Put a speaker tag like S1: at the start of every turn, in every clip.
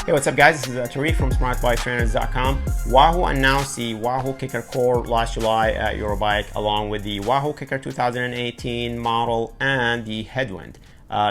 S1: Hey, what's up guys? This is Tariq from smartbiketrainers.com. WAHOO announced the WAHOO KICKR Core last July at Eurobike, along with the WAHOO KICKR 2018 model and the Headwind.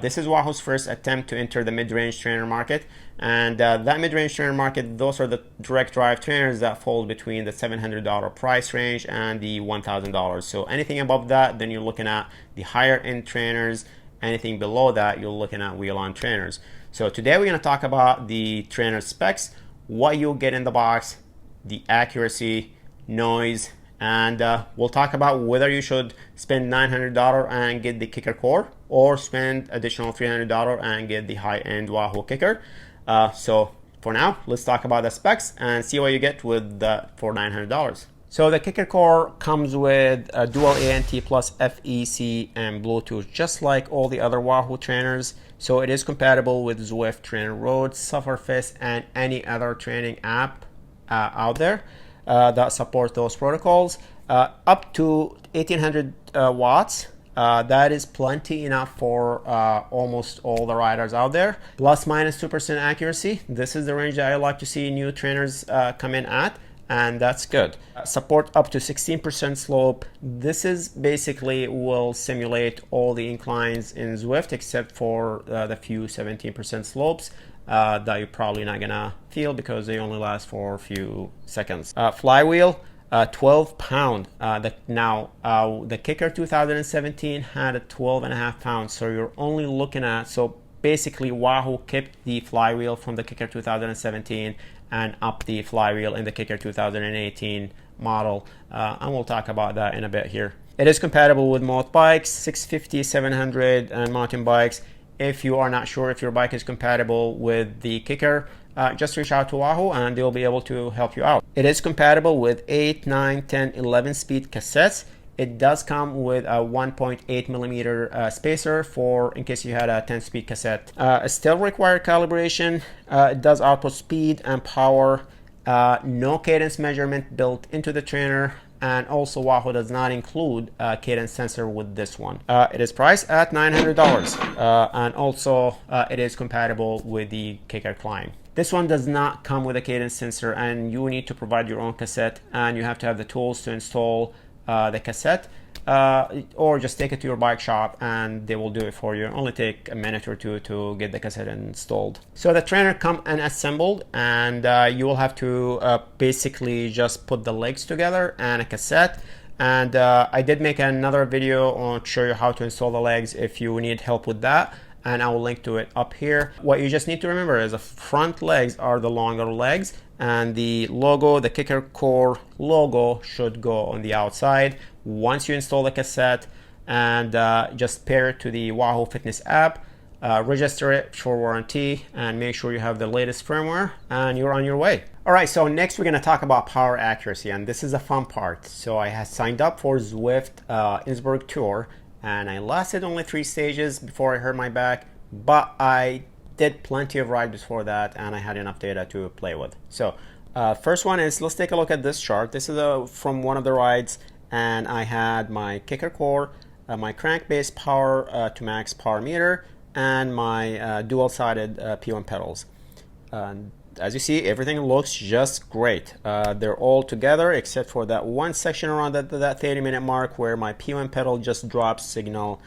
S1: This is WAHOO's first attempt to enter the mid-range trainer market, and that mid-range trainer market, those are the direct drive trainers that fall between the $700 price range and the $1,000. So anything above that, then you're looking at the higher end trainers. Anything below that, you're looking at wheel-on trainers. So today we're going to talk about the trainer specs, what you'll get in the box, the accuracy, noise, and we'll talk about whether you should spend $900 and get the KICKR Core or spend additional $300 and get the high-end WAHOO KICKR. So for now, let's talk about the specs and see what you get with for $900. So the KICKR Core comes with a dual ANT plus FEC and Bluetooth, just like all the other WAHOO trainers. So it is compatible with Zwift, Trainer Road, Sufferfest, and any other training app out there that support those protocols. Up to 1800 watts. That is plenty enough for almost all the riders out there. Plus minus 2% accuracy. This is the range that I like to see new trainers come in at, and that's good. Support up to 16% slope. This is basically will simulate all the inclines in Zwift except for the few 17% slopes that you're probably not gonna feel because they only last for a few seconds. Flywheel, 12 pound. The KICKR 2017 had a 12.5 pounds, so you're only looking at, so basically WAHOO kept the flywheel from the KICKR 2017 and up the flywheel in the KICKR 2018 model, and we'll talk about that in a bit here. It is compatible with most bikes, 650, 700, and mountain bikes. If you are not sure if your bike is compatible with the KICKR, just reach out to WAHOO and they'll be able to help you out. It is compatible with 8, 9, 10, 11 speed cassettes. It does come with a 1.8 millimeter spacer for in case you had a 10-speed cassette. It still requires calibration. It does output speed and power. No cadence measurement built into the trainer, and also WAHOO does not include a cadence sensor with this one. It is priced at $900, and also it is compatible with the KICKR Climb. This one does not come with a cadence sensor, and you need to provide your own cassette, and you have to have the tools to install the cassette, or just take it to your bike shop and they will do it for you. It'll only take a minute or two to get the cassette installed. So the trainer come unassembled, and you will have to basically just put the legs together and a cassette. And I did make another video on show you how to install the legs if you need help with that, and I will link to it up here. What you just need to remember is the front legs are the longer legs, and the logo, the KICKR Core logo, should go on the outside. Once you install the cassette, and just pair it to the WAHOO Fitness app, register it for warranty, and make sure you have the latest firmware, and you're on your way. All right, so next we're gonna talk about power accuracy, and this is a fun part. So I had signed up for Zwift Innsbruck Tour, and I lasted only 3 stages before I hurt my back, but I did plenty of rides before that, and I had enough data to play with. So first one is, let's take a look at this chart. This is from one of the rides, and I had my KICKR Core, my crank-based power to max power meter, and my dual-sided P1 pedals. As you see, everything looks just great. They're all together except for that one section around that 30-minute mark where my P1 pedal just drops signal,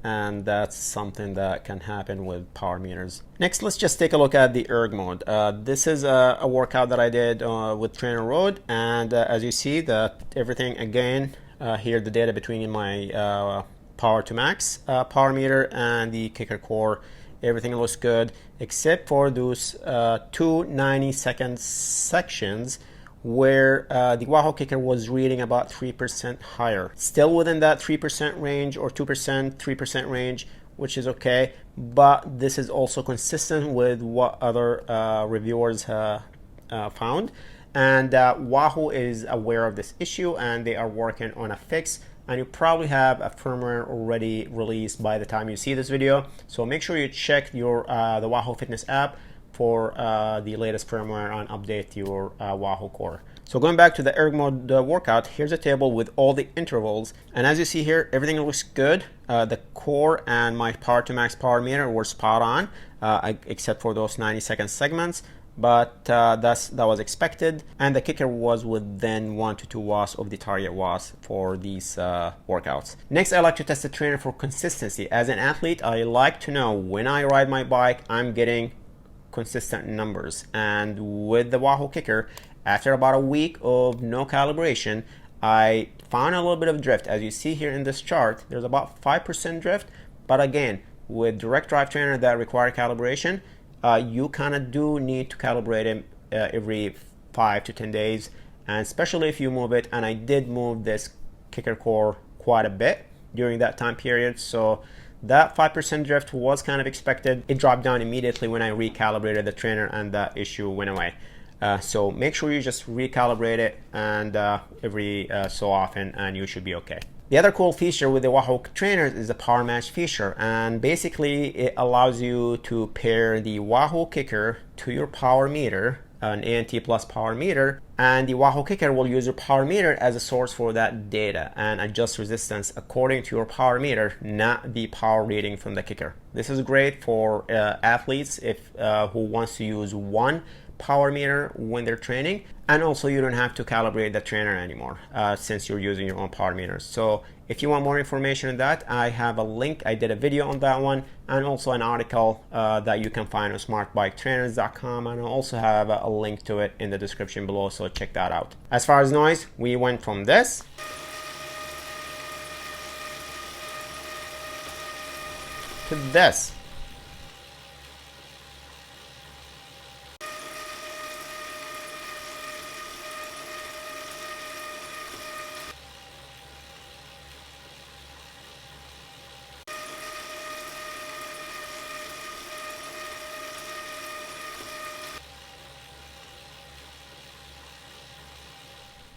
S1: and that's something that can happen with power meters. Next, let's just take a look at the Erg Mode. This is a workout that I did with Trainer Road, and as you see, that everything again, here the data between my power to max power meter and the KICKR Core, everything looks good except for those 2 90-second sections where the WAHOO KICKR was reading about 3% higher. Still within that 3% range or 2%, 3% range, which is okay, but this is also consistent with what other reviewers found. And WAHOO is aware of this issue, and they are working on a fix, and you probably have a firmware already released by the time you see this video. So make sure you check your the WAHOO Fitness app for the latest firmware and update your WAHOO Core. So going back to the Erg Mode workout, here's a table with all the intervals, and as you see here, everything looks good. The core and my power to max power meter were spot on, except for those 90-second segments. but that was expected, and the kicker was within 1 to 2 watts of the target watts for these workouts. Next, I like to test the trainer for consistency. As an athlete, I like to know when I ride my bike, I'm getting consistent numbers. And with the WAHOO KICKR, after about a week of no calibration, I found a little bit of drift. As you see here in this chart, there's about 5% drift, but again, with direct drive trainer that require calibration, you kind of do need to calibrate it every 5 to 10 days, and especially if you move it. And I did move this KICKR Core quite a bit during that time period, so that 5% drift was kind of expected. It dropped down immediately when I recalibrated the trainer, and that issue went away. So make sure you just recalibrate it and every so often, and you should be okay. The other cool feature with the WAHOO trainers is the power match feature, and basically it allows you to pair the WAHOO KICKR to your power meter, an ANT plus power meter, and the WAHOO KICKR will use your power meter as a source for that data and adjust resistance according to your power meter, not the power reading from the KICKR. This is great for athletes who wants to use one power meter when they're training, and also you don't have to calibrate the trainer anymore since you're using your own power meters. So if you want more information on that, I have a link. I did a video on that one, and also an article that you can find on smartbiketrainers.com, and I also have a link to it in the description below, so check that out. As far as noise, we went from this to this.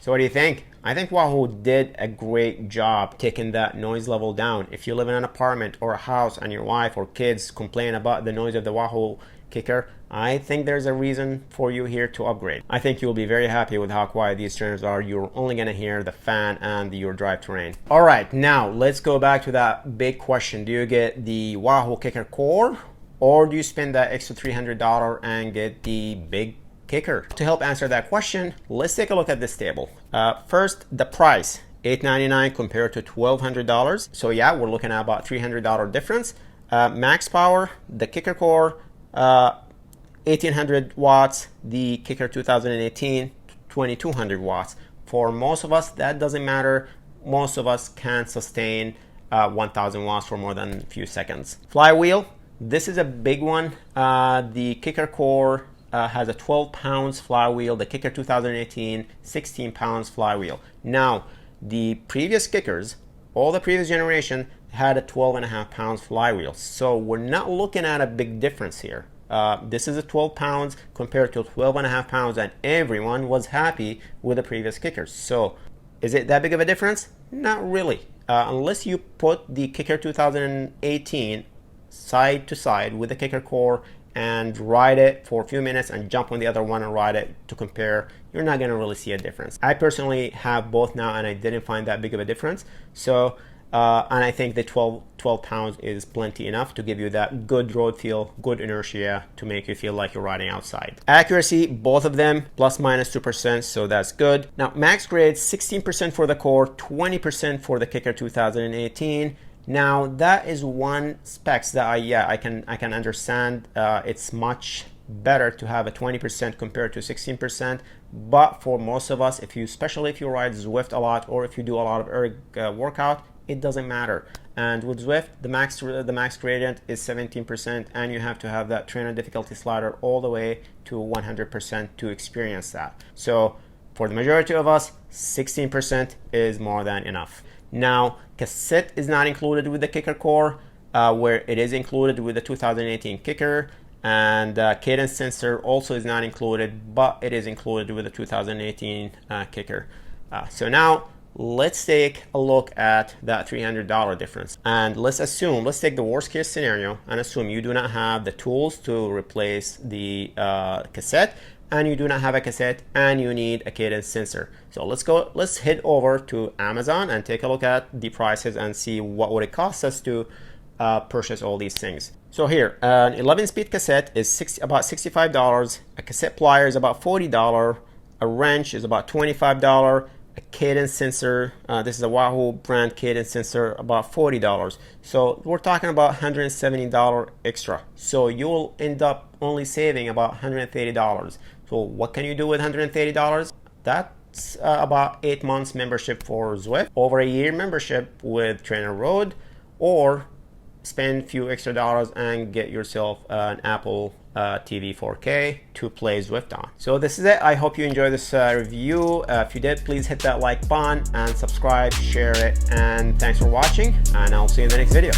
S1: So what do you think? I think WAHOO did a great job taking that noise level down. If you live in an apartment or a house and your wife or kids complain about the noise of the WAHOO KICKR, I think there's a reason for you here to upgrade. I think you'll be very happy with how quiet these trainers are. You're only gonna hear the fan and your drive terrain. All right, now let's go back to that big question. Do you get the WAHOO KICKR Core, or do you spend that extra $300 and get the big KICKR? To help answer that question, let's take a look at this table. First, the price, $899 compared to $1,200. So yeah, we're looking at about $300 difference. Max power, the KICKR Core, 1800 watts, the KICKR 2018, 2200 watts. For most of us, that doesn't matter. Most of us can't sustain 1000 watts for more than a few seconds. Flywheel, this is a big one. The KICKR Core has a 12 pounds flywheel. The KICKR 2018, 16 pounds flywheel. Now, the previous KICKRs, all the previous generation, had a 12.5 pounds flywheel. So we're not looking at a big difference here. This is a 12 pounds compared to 12.5 pounds, and everyone was happy with the previous KICKRs. So is it that big of a difference? Not really. Unless you put the KICKR 2018 side to side with the KICKR Core and ride it for a few minutes and jump on the other one and ride it to compare, you're not going to really see a difference. I personally have both now, and I didn't find that big of a difference. So and I think the 12 pounds is plenty enough to give you that good road feel, good inertia, to make you feel like you're riding outside. Accuracy, both of them plus minus 2%, so that's good. Now max grade, 16% for the Core, 20% for the KICKR 2018. Now that is one specs that I can understand. It's much better to have a 20% compared to 16%, but for most of us, especially if you ride Zwift a lot, or if you do a lot of erg workout, it doesn't matter. And with Zwift, the max gradient is 17%, and you have to have that trainer difficulty slider all the way to 100% to experience that. So for the majority of us, 16% is more than enough. Now, cassette is not included with the KICKR Core, where it is included with the 2018 KICKR, and cadence sensor also is not included, but it is included with the 2018 KICKR. So now let's take a look at that $300 difference, and let's take the worst case scenario and assume you do not have the tools to replace the cassette, and you do not have a cassette, and you need a cadence sensor. So let's head over to Amazon and take a look at the prices and see what would it cost us to purchase all these things. So here, an 11-speed cassette is about $65. A cassette plier is about $40. A wrench is about $25. A cadence sensor, this is a WAHOO brand cadence sensor, about $40. So we're talking about $170 extra. So you'll end up only saving about $130. So what can you do with $130? That's about 8 months membership for Zwift, over a year membership with Trainer Road, or spend a few extra dollars and get yourself an Apple TV 4K to play Zwift on. So this is it. I hope you enjoyed this review. If you did, please hit that like button and subscribe, share it, and thanks for watching, and I'll see you in the next video.